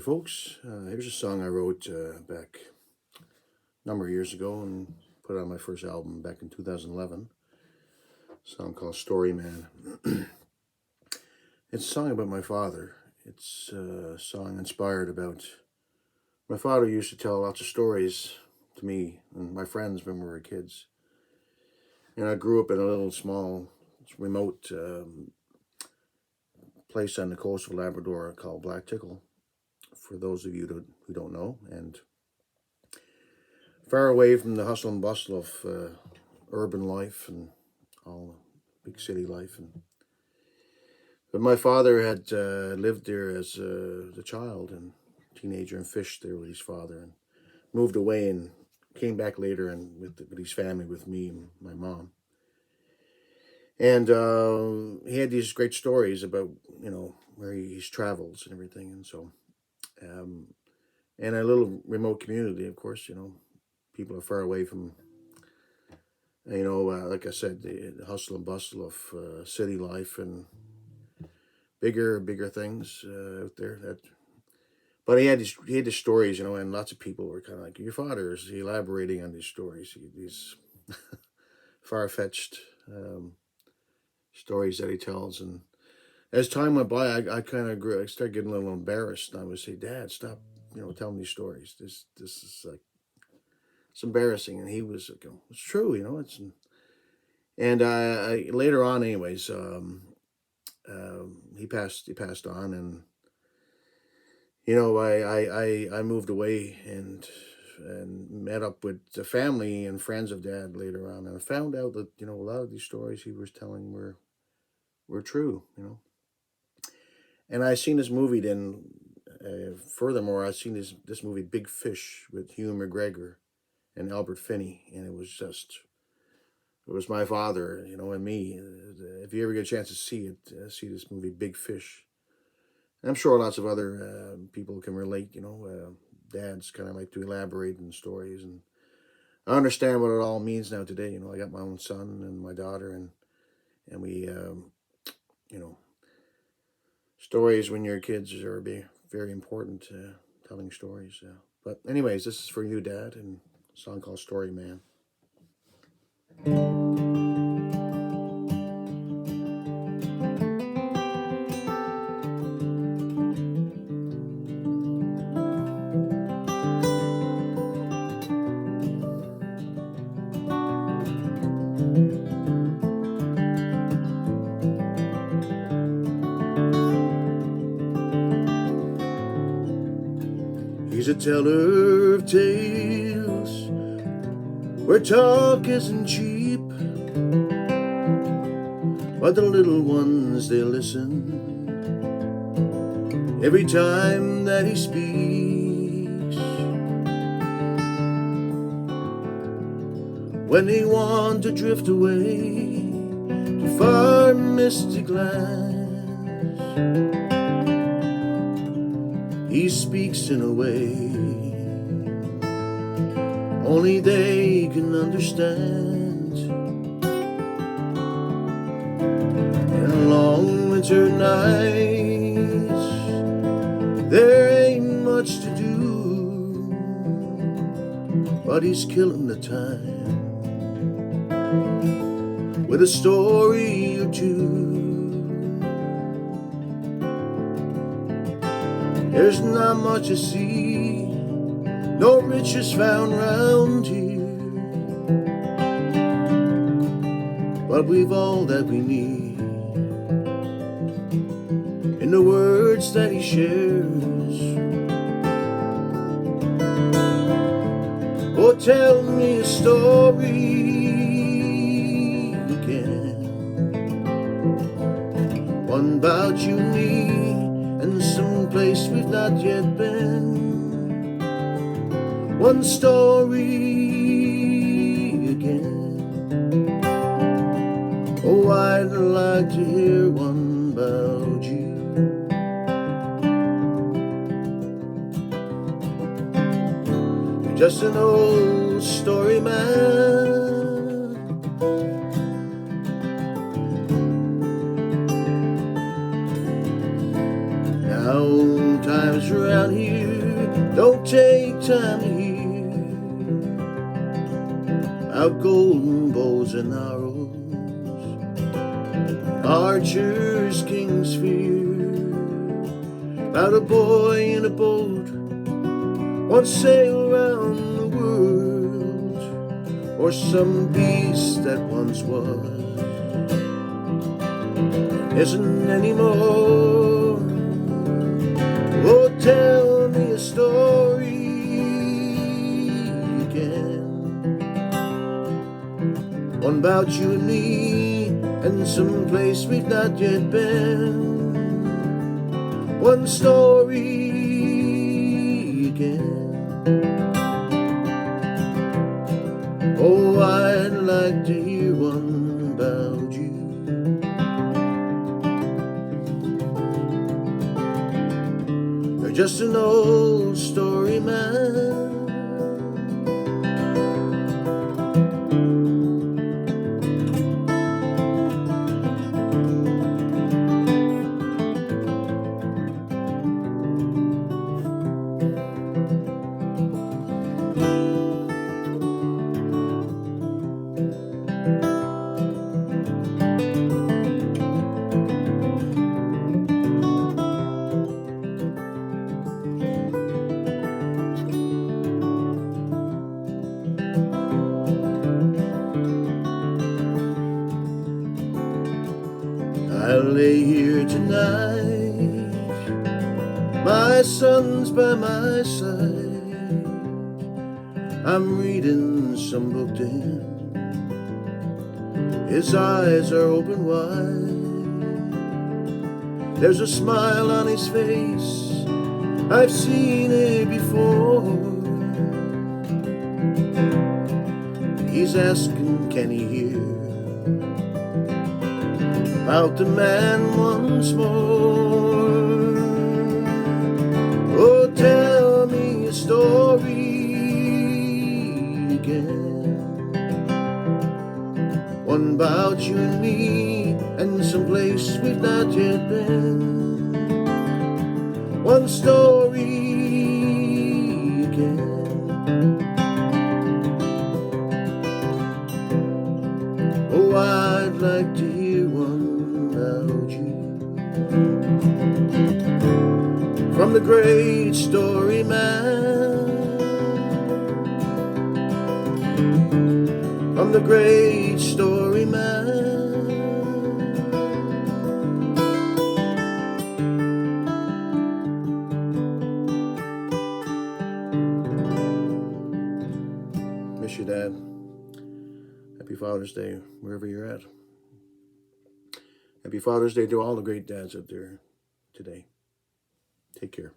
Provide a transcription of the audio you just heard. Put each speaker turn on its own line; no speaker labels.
there, folks. Here's a song I wrote back a number of years ago and put on my first album back in 2011. A song called Storyman. It's a song about my father. It's a song inspired about my father used to tell lots of stories to me and my friends when we were kids. And I grew up in a little small, remote place on the coast of Labrador called Black Tickle, for those of you who don't know, and far away from the hustle and bustle of urban life and all big city life. But my father had lived there as a child and teenager and fished there with his father and moved away and came back later and with his family, with me and my mom. And he had these great stories about, where he's travels and everything. And so, and a little remote community, of course, people are far away from, like I said, the hustle and bustle of city life and bigger things out there. But he had these stories, and lots of people were kind of like, your father is elaborating on these stories, these far-fetched stories that he tells. And as time went by, I kind of grew. I started getting a little embarrassed, and I would say, "Dad, stop, telling these stories. This is like, it's embarrassing." And he was like, "Oh, it's true, it's." And I later on, anyways, he passed on, and I moved away and met up with the family and friends of Dad later on, and I found out that a lot of these stories he was telling were true, And I seen this movie then. Furthermore, I seen this movie Big Fish with Hugh McGregor and Albert Finney, and it was my father, and me. If you ever get a chance to see it, see this movie Big Fish. And I'm sure lots of other people can relate. Dads kind of like to elaborate in stories, and I understand what it all means now today. I got my own son and my daughter, and we, stories when you're kids are very important. Telling stories. But anyways, this is for you, Dad, and a song called Story Man. He's a teller of tales where talk isn't cheap, but the little ones, they listen every time that he speaks. When they want to drift away to far mystic lands, he speaks in a way only they can understand. In long winter nights, there ain't much to do, but he's killing the time with a story or two. There's not much to see, no riches found round here, but we've all that we need in the words that he shares. Oh, tell me a story again, one about you and me, and some place we've not yet been. One story again. Oh, I'd like to hear one about you. You're just an old story man. Old times around here don't take time to hear about golden bows and arrows, archers kings fear, about a boy in a boat once sailed around the world, or some beast that once was isn't anymore. Oh, tell me a story again, one about you and me, and some place we've not yet been. One story again. Oh, I'd like to hear one about you. You're just an old story man. I lay here tonight, my son's by my side. I'm reading some book to him, his eyes are open wide. There's a smile on his face, I've seen it before. He's asking, can he hear about the man once more? Oh, tell me a story again, one about you and me, and some place we've not yet been. One story again. Oh, I'd like to hear one about you. From the great story man, from the great story man. Miss you, Dad. Happy Father's Day, wherever you're at. Happy Father's Day to all the great dads out there today. Take care.